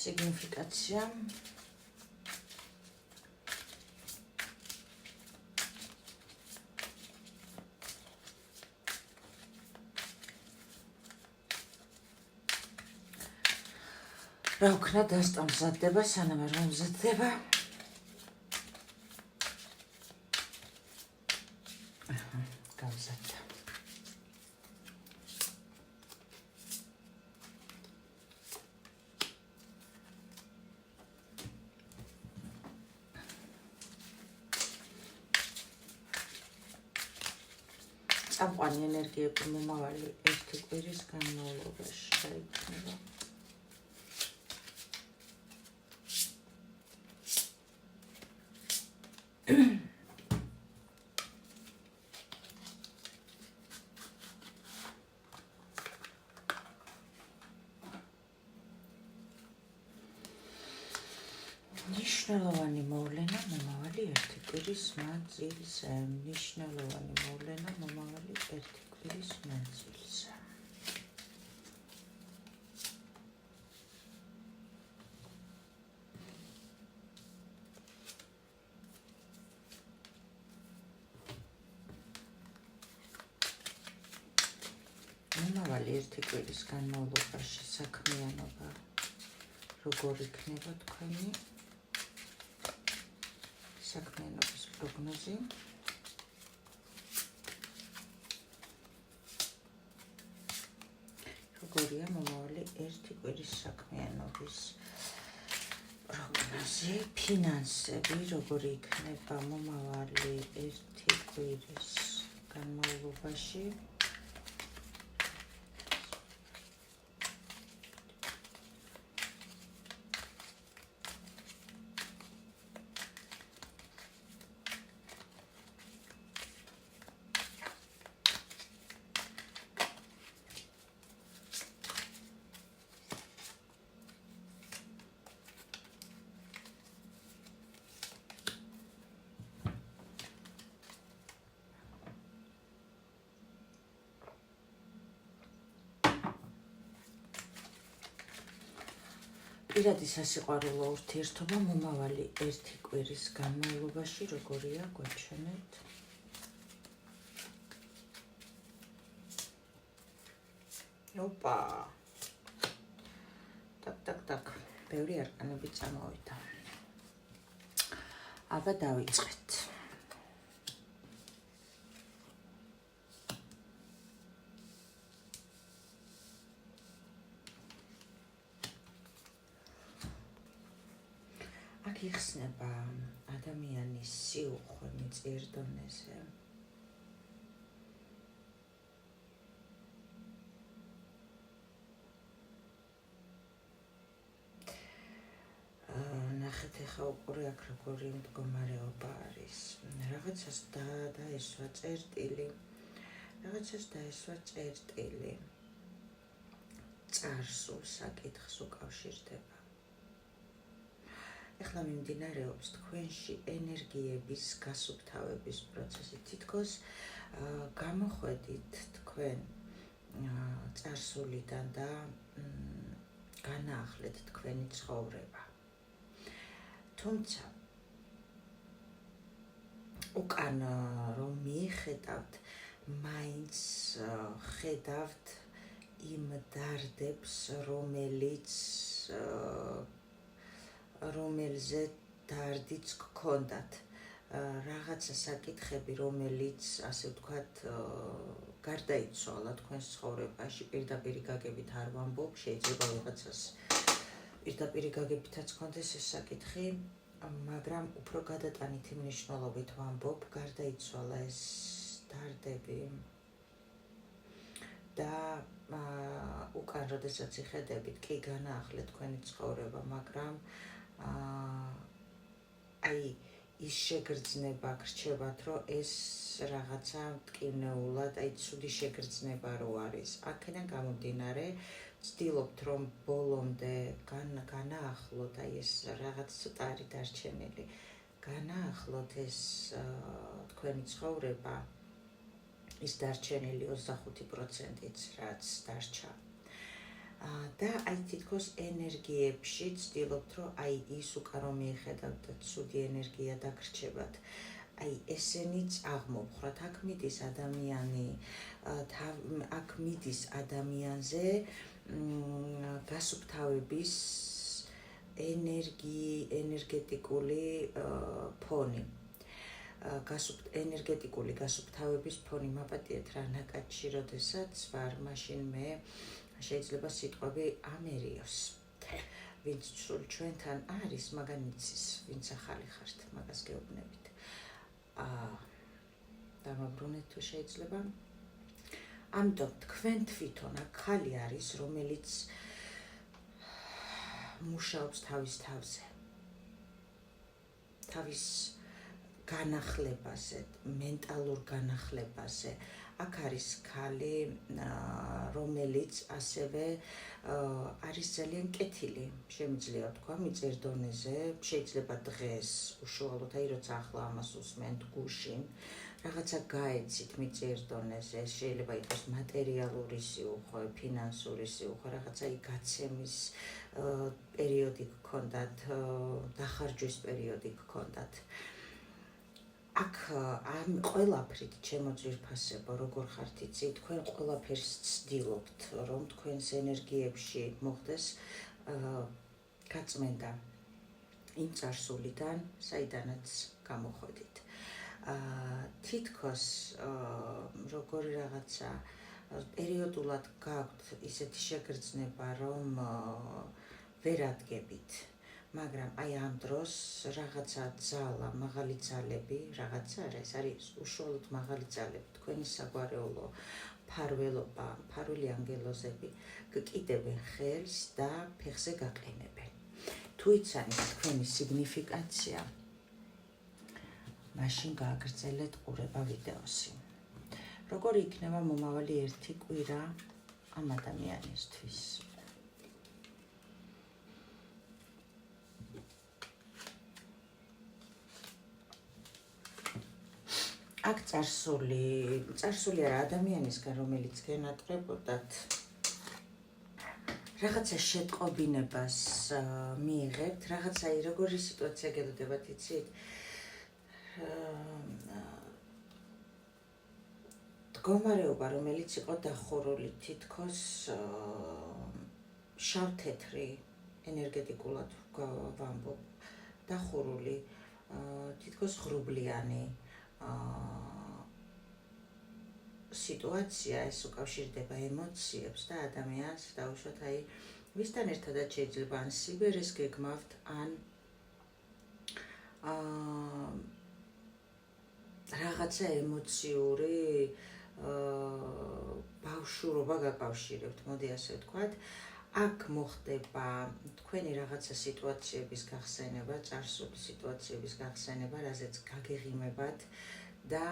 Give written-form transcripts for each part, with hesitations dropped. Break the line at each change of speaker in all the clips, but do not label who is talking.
Significația. რა ვქნა დასტამზადდება, სანამ არ მომზადდება. გავზადდა. წამყვანი ენერგიები მომავალი ერთი კვირის განმავლობაში შეიქმნება. ნიშნულოვანი მოვლენა მომავალი ერთი კვირის მანძილზე. ნიშნულოვანი მოვლენა მომავალი ერთი კვირის მანძილზე. მომავალი ერთი კვირის განმავლობაში საქმიანობა როგორ იქნება თქვენი? საქმიანობის პროგნოზი. როგორია მომავალი ერთი კვირის საქმიანობის პროგნოზი? ფინანსები როგორი იქნება მომავალი ერთი კვირის განმავლობაში? პირადი სასიყვარულო ურთიერთობა მომავალი ერთი კვირის განმავლობაში როგორია? გვაჩვენეთ. ოპა. так. ბევრი არკანები წამოვიდა. აბა დავიწყეთ. იხსნება ადამიანის სიუხვე მიწიერ დონეზე. ნახეთ ახლა უყურე აქ როგორი მდგომარეობა არის. რაღაცას დაესვა წერტილი. წარსულ საკითხს უკავშირდება. ეხლა მიმდინარეობს თქვენში ენერგიების გასუფთავების პროცესი. თითქოს გამოხვედით თქვენ წარსულიდან და განაახლეთ თქვენი ცხოვრება. თუმცა უკან რომ მიხედავთ, მაინც ხედავთ იმ დარდებს, რომელზე დარდიც გქონდათ. რაღაცა საკითხები, რომელიც ასე ვთქვათ, გარდაიცვალა თქვენს ცხოვრებაში, პირდაპირი გაგებით არ ვამბობ, შეიძლება რაღაცას პირდაპირი გაგებითაც გქონდეს ეს საკითხი, მაგრამ უფრო გადატანითი მნიშვნელობით ვამბობ, გარდაიცვალა ეს დარდები და უკან როდესაც იხედებით, კი განაახლეთ თქვენი ცხოვრება, მაგრამ ის შეგრძნება გრჩებათ, რომ ეს რაღაცა მტკივნეულად, ცუდი შეგრძნება რო არის. აქედან გამომდინარე, ვცდილობთ, რომ ბოლომდე განაახლოთ, ეს რაღაც ცოტა არის დარჩენილი, განაახლოთ ეს თქვენი ცხოვრება, ის დარჩენილი 25%-იც, რაც დარჩა. და თითქოს ენერგიებში ვცდილობთ, რომ ის უკან რომ მიეხედავთ და ცუდი ენერგია დაგრჩებათ, ესენიც აღმოფხრათ. აქ მიდის ადამიანი, აქ მიდის ადამიანზე გასუფთავების ენერგეტიკული ფონი. ენერგეტიკული გასუფთავების ფონი. მაპატიეთ რა ნაკადში, როდესაც ვარ, მაშინ მე შეიძლება სიტყვები ამერიოს. ვინც სულ ჩვენთან არის, მაგან იცის, ვინც ახალი ხართ, მაგას გეუბნებით. დამაბრუნეთ თუ შეიძლება. ამიტომ თქვენ თვითონ აქ ხალი არის, რომელიც მუშაობს თავის თავზე. თავის განახლებაზე, მენტალურ განახლებაზე. აქ არის ქალი, რომელიც ასევე არის ძალიან კეთილი, შემიძლია თქვა, მიწერ დონეზე, შეიძლება დღეს უშუალოდ, როცა ახლა ამას უსმენთ გუშინ, რაღაცა გაეცით მიწერ დონეზე, შეიძლება იყოს მატერიალური სიუხვე, ფინანსური სიუხვე, რაღაცა გაცემის პერიოდი გქონდათ, დახარჯვის პერიოდი გქონდათ. აქ ამ ყველაფრით ჩემო ძვირფასებო, როგორ ხართ იცი, თქვენ ყველაფერს ცდილობთ, რომ თქვენს ენერგიებში მოხდეს გაწმენდა იმ წარსულიდან, საიდანაც გამოходით. თითქოს როგორი რაღაცა პერიოდულად გაქვთ ისეთი შეგრძნება, რომ ვერ ადგებით. მაგრამ ამ დროს რაღაცა ძალა, მაღალი ძალები, რაღაცა ეს არის უშუალოდ მაღალი ძალები, თქვენი საგვარეულო ფარველობა, ფარველი ანგელოზები გკიდებენ ხელს და ფეხზე გაყენებენ. თუ იცანი თქვენი სიგნიფიკაცია, მაშინ გააგრძელეთ ყურება ვიდეოსი. როგორი იქნება მომავალი 1 კვირა ამ ადამიანისთვის? აქ წარსული არა ადამიანისგან, რომელიც გენატრებოდათ, რაღაცა შეტყობინებას მიიღებთ, რაღაცა როგორი სიტუაცია გელოდებათ, იცით? მდგომარეობა, რომელიც იყო დახურული, თითქოს შავ-თეთრი ენერგეტიკულად ვამბობ, დახურული, თითქოს ღრუბლიანი სიტუაცია, ეს უკავშირდება ემოციებს და ადამიანს დაუშვათ, ვისთან ერთადაც შეიძლება ან სიბერეს გეგმავთ, ან რაღაცა ემოციური ბავშვობა გაკავშირებთ, მოდი ასე ვთქვათ. აქ მოხდება თქვენი რაღაცა სიტუაციების გახსენება, წარსული სიტუაციების გახსენება, რაზეც გაგეღიმებათ და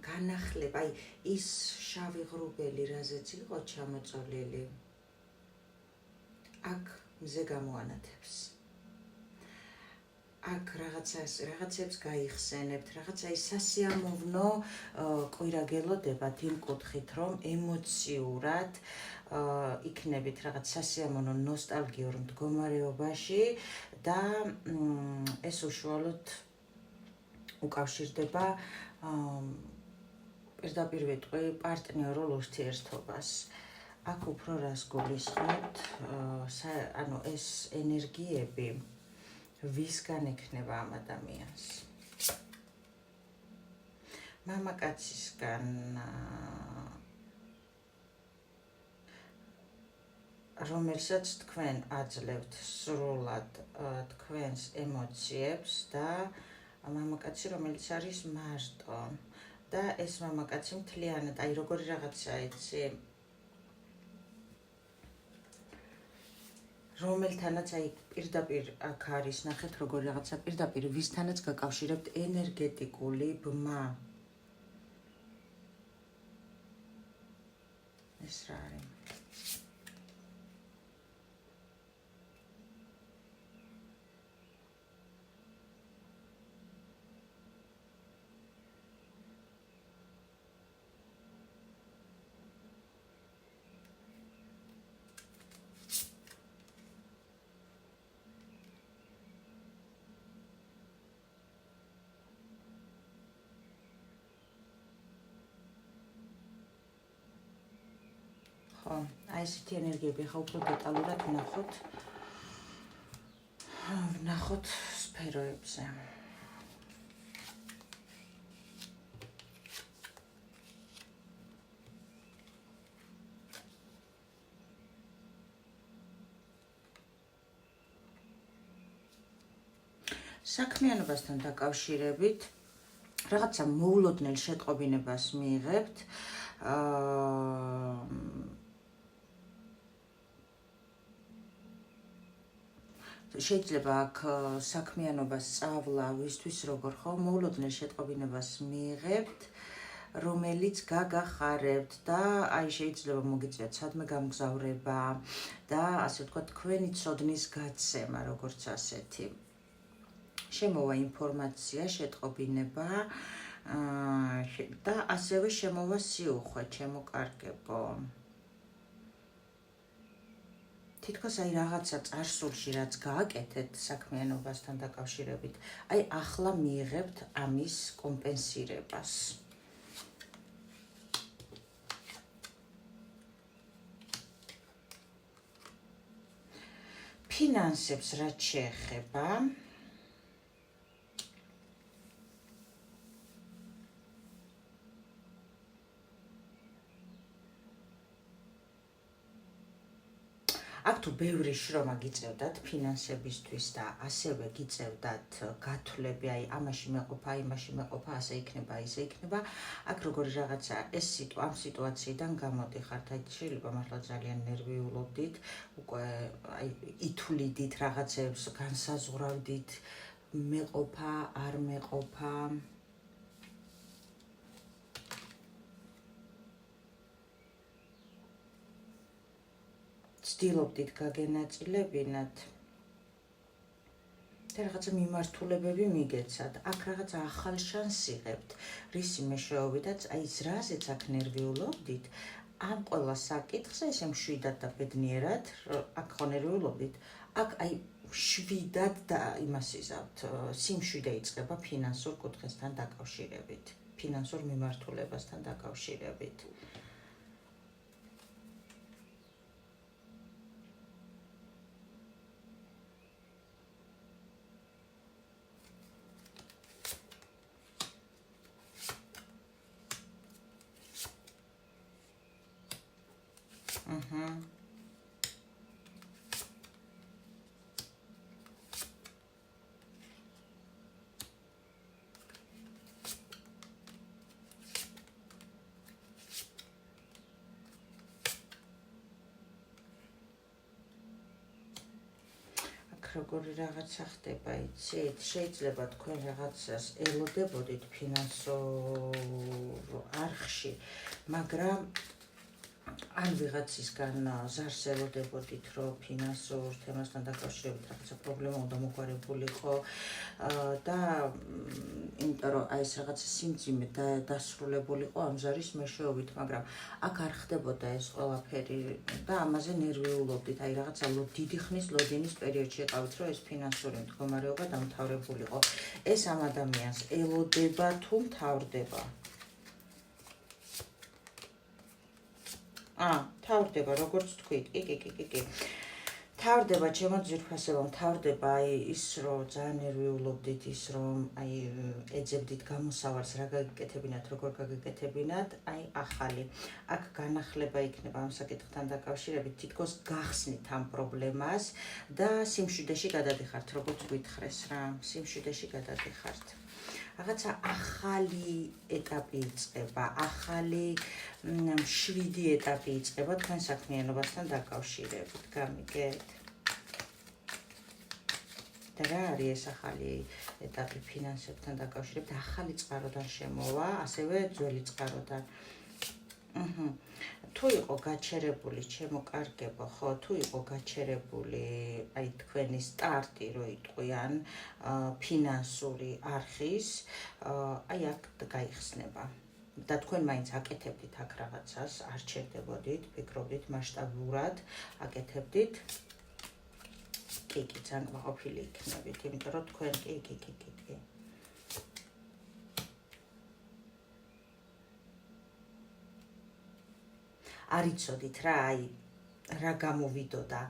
განახლება, ის შავი ღრუბელი, რაზეც იყო ჩამოწოლილი, აქ მზე გამოანათებს. აქ რაღაცებს გაიხსენებთ, რაღაცა ის სასიამოვნო კვირა გელოდებათ იმ კუთხით, რომ ემოციურად იქნებით რაღაც სასიამოვნო ნოსტალგიურ მდგომარეობაში და ეს უშუალოდ უკავშირდება პირდაპირ ვიტყვი პარტნიორულ ურთიერთობას. აქ უფრო რას გულისხმობთ, ანუ ეს ენერგიები ვისგან ექნება ამ ადამიანს? მამაკაცისგან, რომელსაც თქვენ აძლევთ სრულად თქვენს ემოციებს და მამაკაცი, რომელიც არის მარტო და ეს მამაკაცი მთლიანად, როგორი რაღაცა იცი, რომელთანაც აი პირდაპირ აქ არის ნახეთ როგორ რაღაცა პირდაპირ ვისთანაც გაკავშირებთ ენერგეტიკული ბმა. ეს რა არის? აი ესეთი ენერგიები ხა უფრო დეტალურად ვნახოთ სფეროებზე. საქმიანობასთან დაკავშირებით რაღაცა მოულოდნელ შეტყობინებას მიიღებთ. შეიძლება აქ საქმიანობას სწავლა ვისთვის როგორ ხო მოულოდნელ შეტყობინებას მიიღებთ, რომელიც გაგახარებთ და აი შეიძლება მოგიწევთ სადმე გამგზავრება და ასე ვთქვათ თქვენი ცოდნის გაცემა როგორც ასეთი. შემოვა ინფორმაცია, შეტყობინება და ასევე შემოვა სიუხვე, ჩემოკარგებო. თითქოს აი რაღაცა წარსულში რაც გააკეთეთ საქმიანობასთან დაკავშირებით, აი ახლა მიიღებთ ამის კომპენსირებას. ფინანსებს რაც შეეხება, აქ თუ ბევრი შრომა გიწევდათ ფინანსებისთვის და ასევე გიწევდათ გათვლები, აი ამაში მეყოფა, იმაში მეყოფა, ასე იქნება, ისე იქნება, აქ როგორი რაღაცა ეს ამ სიტუაციიდან გამოდიხართ, აი შეიძლება მართლა ძალიან ნერვიულობდით, უკვე აი ითვლიდით რაღაცებს, განსაზღვრავდით, მეყოფა, არ მეყოფა. ცდილობდით გაგენაწილებინათ და რაღაცა მიმართულებები მიგეცათ. აქ რაღაცა ახალ შანსს იღებთ, რისი მეშვეობითაც აი რაზეც აქ ნერვიულობდით, ამ ყველა საკითხზე ესე მშვიდად და ბედნიერად, აქ ხო ნერვიულობდით, აქ აი მშვიდად და იმას იზავთ, სიმშვიდე იწყება ფინანსურ კუთხესთან დაკავშირებით, ფინანსურ მიმართულებასთან დაკავშირებით. როგორი რაღაცა ხდება, იცით, შეიძლება თქვენ რაღაცას ელოდებოდით ფინანსურ არხში, მაგრამ ან ვიღაცისგან ზარს ელოდებოდით, რომ ფინანსურ თემასთან დაკავშირებით რაღაცა პრობლემა უნდა მოგვარებულიყო და იმიტომ რომ აი ეს რაღაცა სიმძიმე დასრულებულიყო ამ ზარის მეშვეობით, მაგრამ აქ არ ხდებოდა ეს ყველაფერი და ამაზე ნერვიულობდით, აი რაღაცა დიდი ხნის ლოდინის პერიოდში ეყავით, რომ ეს ფინანსური მდგომარეობა დამთავრებულიყო. ეს ამ ადამიანს ელოდება თუ მთავრდება? თავრდება, როგორც თქვით, კი. თავრდება, ჩემო ძვირფასებო, თავრდება აი ის, რომ ძალიან ნერვიულობდით, ის, რომ აი ეძებდით გამოსავალს, რა გაგიკეთებინათ, როგორ გაგიკეთებინათ, აი ახალი. აქ განახლება იქნება ამ საკითხთან დაკავშირებით, თითქოს გახსნით ამ პრობლემას და სიმშვიდეში გადადიხართ, როგორც გითხრეს რა, სიმშვიდეში გადადიხართ. რაღაცა ახალი ეტაპი იწყება, ახალი მშვიდი ეტაპი იწყება თქვენ საქმიანობასთან დაკავშირებით, გამიგეთ? და რა არის ეს ახალი ეტაპი ფინანსებთან დაკავშირებით, ახალი წყაროდან შემოვა, ასევე ძველი წყაროდან. თუ იყო გაჩერებული ჩემო კარგებო, ხო, თუ იყო გაჩერებული აი თქვენი სტარტი რო იტყვიან ფინანსური არხის, აი აქ გაიხსნება. და თქვენ მაინც აკეთებდით აქ რაღაცას, არ ჩერდებოდით, ფიქრობდით მასშტაბურად, აკეთებდით. კი, ძალიან კმაყოფილი იქნებით, იმიტომ რომ თქვენ კი. არ იცოდით რა, აი რა გამოვიდოდა,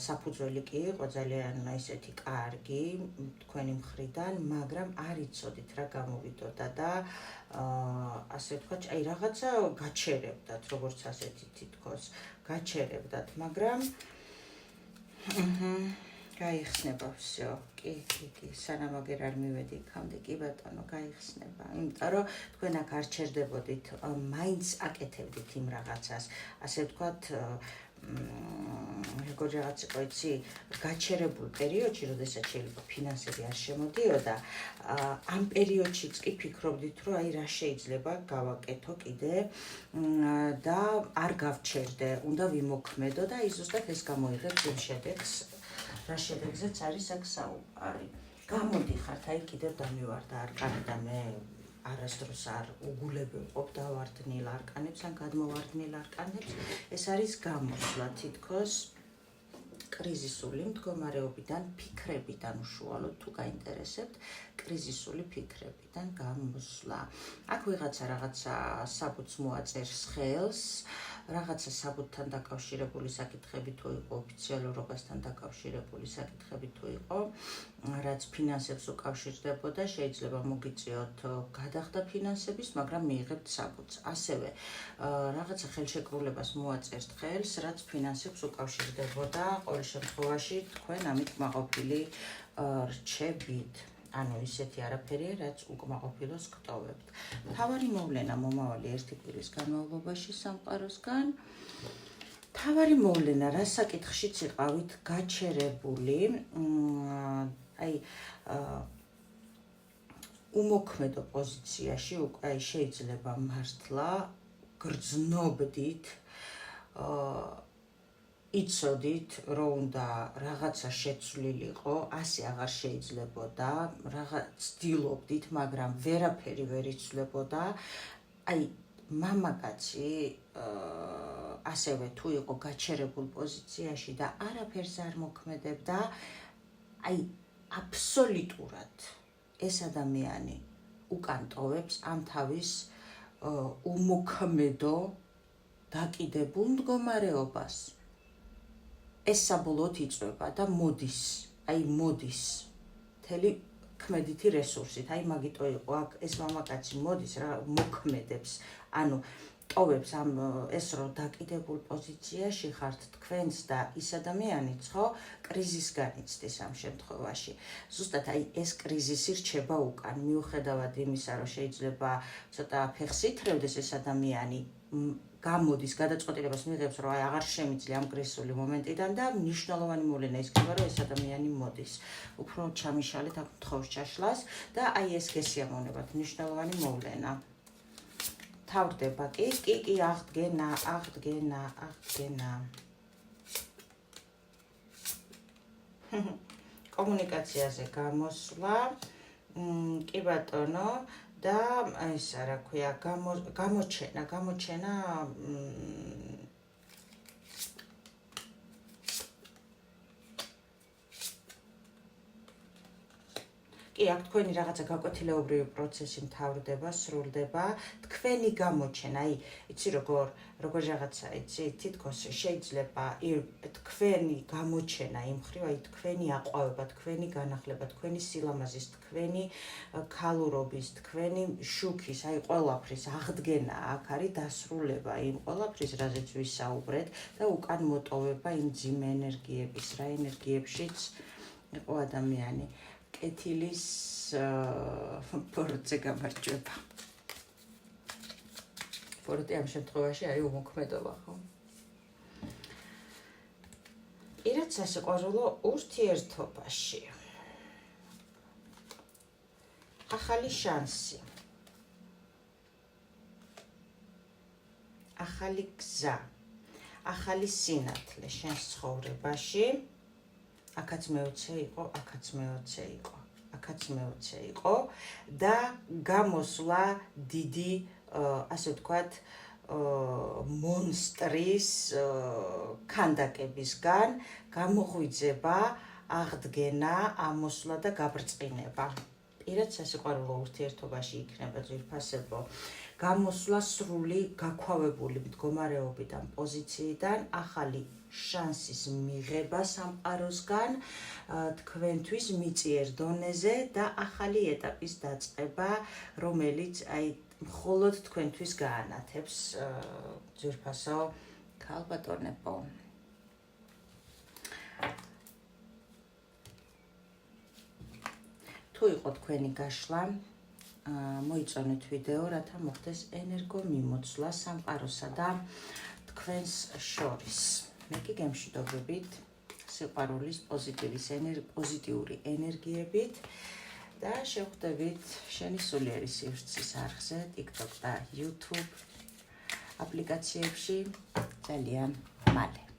საფუძველი კი იყო ძალიან ესეთი კარგი თქვენი მხრიდან, მაგრამ არ იცოდით რა გამოვიდოდა და ასე ვთქვათ, აი რაღაცა გაჩერებდათ, როგორც ასეთი თითქოს გაჩერებდათ, მაგრამ გაიხსნება всё. კი, სანამ აგერ არ მივედი იქამდე, კი ბატონო, გაიხსნება. იმიტომ რომ თქვენ აქ არ ჩერდებოდით, მაინც აკეთებდით იმ რაღაცას, ასე ვთქვათ, როგორ რაღაც იყო, იცი, გაჩერებულ პერიოდში, როდესაც შეიძლება ფინანსები არ შემოდიოდა, ამ პერიოდშიც კი ფიქრობდით, რომ აი რა შეიძლება გავაკეთო კიდე და არ გავჩერდე, უნდა ვიმოქმედო და აი ზუსტად ეს გამოიღებს იმ შედეგს, რა შედეგზეც არის აქ საუბარი. გამოდიხართ, აი კიდევ დამივარდა არკანი და მე არასდროს არ უგულებელყოფ დავარდნილ არკანებს ან გადმოვარდნილ არკანებს. ეს არის გამოსვლა თითქოს კრიზისული მდგომარეობიდან, ფიქრებიდან უშუალოდ თუ გაინტერესებთ, კრიზისული ფიქრებიდან გამოსვლა. აქ რაღაცა საბუთს მოაწერს ხელს, რაღაცა საბუთთან დაკავშირებული საკითხები თუ იყო, ოფიციალურობასთან დაკავშირებული საკითხები თუ იყო, რაც ფინანსებს უკავშირდებოდა, შეიძლება მოგიწიოთ გადახდა ფინანსების, მაგრამ მიიღებთ საბუთს. ასევე რაღაცა ხელშეკრულებას მოაწერთ ხელს, რაც ფინანსებს უკავშირდებოდა, ყოველ შემთხვევაში თქვენ ამით კმაყოფილი რჩებით. ანუ ისეთი არაფერია, რაც უკმაყოფილოს გტოვებთ. მთავარი მოვლენა მომავალი 1 კვირის განმავლობაში სამყაროსგან. მთავარი მოვლენა, რა საკითხშიც იყავით გაჩერებული, აი უმოქმედო პოზიციაში უკვე აი შეიძლება მართლა გრძნობდით, იცოდით, რომ უნდა რაღაცა შეცვლილიყო, ასე აღარ შეიძლებოდა, რაღაც ცდილობდით, მაგრამ ვერაფერი ვერ იცვლებოდა. აი მამაკაცი ასევე თუ იყო გაჩერებულ პოზიციაში და არაფერს არ მოქმედებდა, აი აბსოლუტურად ეს ადამიანი უკან ტოვებს ამ თავის უმოქმედო დაკიდებულ მდგომარეობას. ეს საბოლოოდ იწვება და მოდის, მთელი ქმედითი რესურსით, აი მაგიტო იყო აქ ეს მამაკაცი მოდის რა მოქმედებს, ანუ ტოვებს ამ ეს რო დაკიდებულ პოზიციაში ხართ თქვენს და ის ადამიანიც, ხო, კრიზისგან იცდის ამ შემთხვევაში. ზუსტად აი ეს კრიზისი რჩება უკან, მიუხედავად იმისა, რომ შეიძლება ცოტა ფეხს ითრევდეს ეს ადამიანი, გამოდის, გადაწყვეტილებას მიიღებს, რომ აი აღარ შემიძლია ამ კრიზისული მომენტიდან და მნიშვნელოვანი მოვლენა ის ხდება, რომ ეს ადამიანი მოდის. უფრო ჩამიშალეთ აქ თხოვს ჩაშლას და აი ეს გესიამოვნებათ, მნიშვნელოვანი მოვლენა. თავდება კი, აღდგენა. კომუნიკაციაზე გამოსვლა, კი ბატონო, და ეს რა ქვია, გამოჩენა კი, აქ თქვენი რაღაცა გაკვეთილეობრივი პროცესი მთავრდება, სრულდება, თქვენი გამოჩენა, აი, იცი როგორ რაღაცა, იცი, თითქოს შეიძლება თქვენი გამოჩენა იმ მხრივ, აი, თქვენი აყვავება, თქვენი განახლება, თქვენი სილამაზის, თქვენი ქალურობის, თქვენი შუქის, აი, ყველაფრის აღდგენა აქ არის დასრულება იმ ყველაფრის, რაზეც ვისაუბრეთ და უკან მოტოვება იმ ძიმე ენერგიების, რა ენერგიებშიც იყო ადამიანი. კეთილის პორტზე გამარჯვება. პორტი ამ შემთხვევაში არის უმოქმედობა, ხო? რაც სასიყვარულო ურთიერთობაში. ახალი შანსი, ახალი გზა, ახალი სინათლე შენს ცხოვრებაში. აქაც მეოცე იყო, აქაც მეოცე იყო, აქაც მეოცე იყო და გამოსვლა დიდი, ასე ვთქვათ, მონსტრის ქანდაკებისგან, გამოღვიძება, აღდგენა, ამოსვლა და გაბრწყინება. პირად სასიყვარულო ურთიერთობაში იქნება ძვირფასებო. გამოსვლა სრული გაქვავებული მდგომარეობიდან, პოზიციიდან, ახალი შანსის მიღება სამყაროსგან, თქვენთვის მიწიერ დონეზე და ახალი ეტაპის დაწყება, რომელიც მხოლოდ თქვენთვის გაანათებს ძვირფასო ქალბატონებო. თუ იყო თქვენი გაშლა, მოიწონეთ ვიდეო, რათა მოხდეს ენერგო მიმოცვლა სამყაროსა და თქვენს შორის. მე კი გემშვიდობებით სიყვარულის პოზიტიური ენერგიებით და შევხვდებით შენი სულიერი სივრცის არხზე, TikTok და YouTube აპლიკაციებში ძალიან მალე.